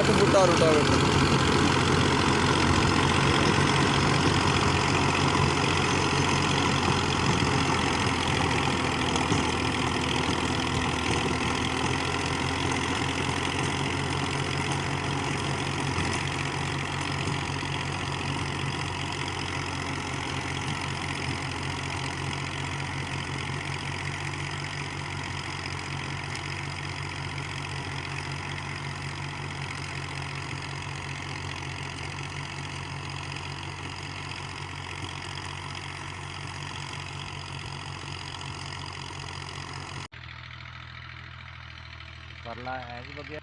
8 फुटा रोटावेटर। परला है जी बगिया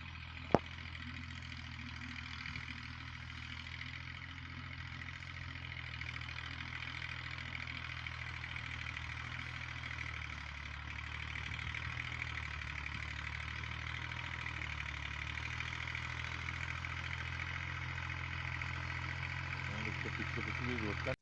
पीछे पिछली रोड का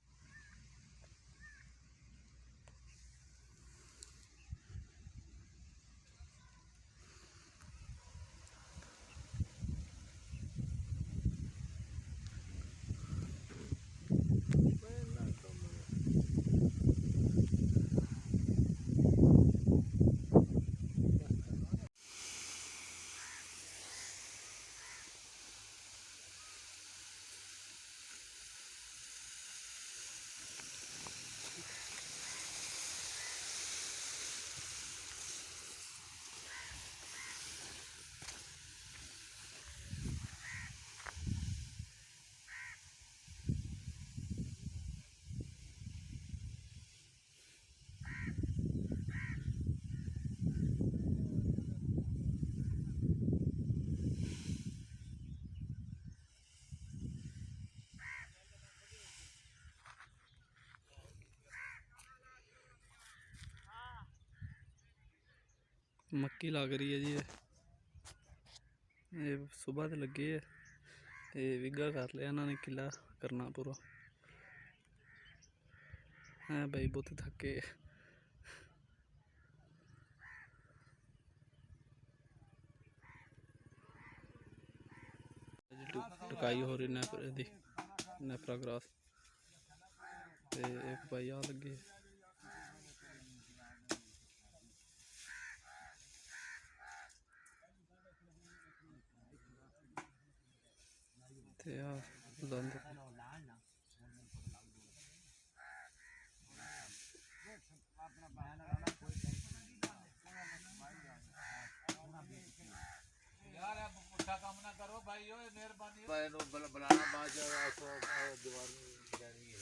मक्की लग रही है जी। ये सुबह तो लगे है, ये विगा कर लिया इन्होंने, किला करना पूरा है भाई, बहुत थके। टकाई हो रही नेपरा ग्रास ते एक भाई आ लगे ते आ दंद यार अब पुट्ठा काम ना करो भाई, ओए मेहरबानी बुलाना बाद दीवार में जानी है।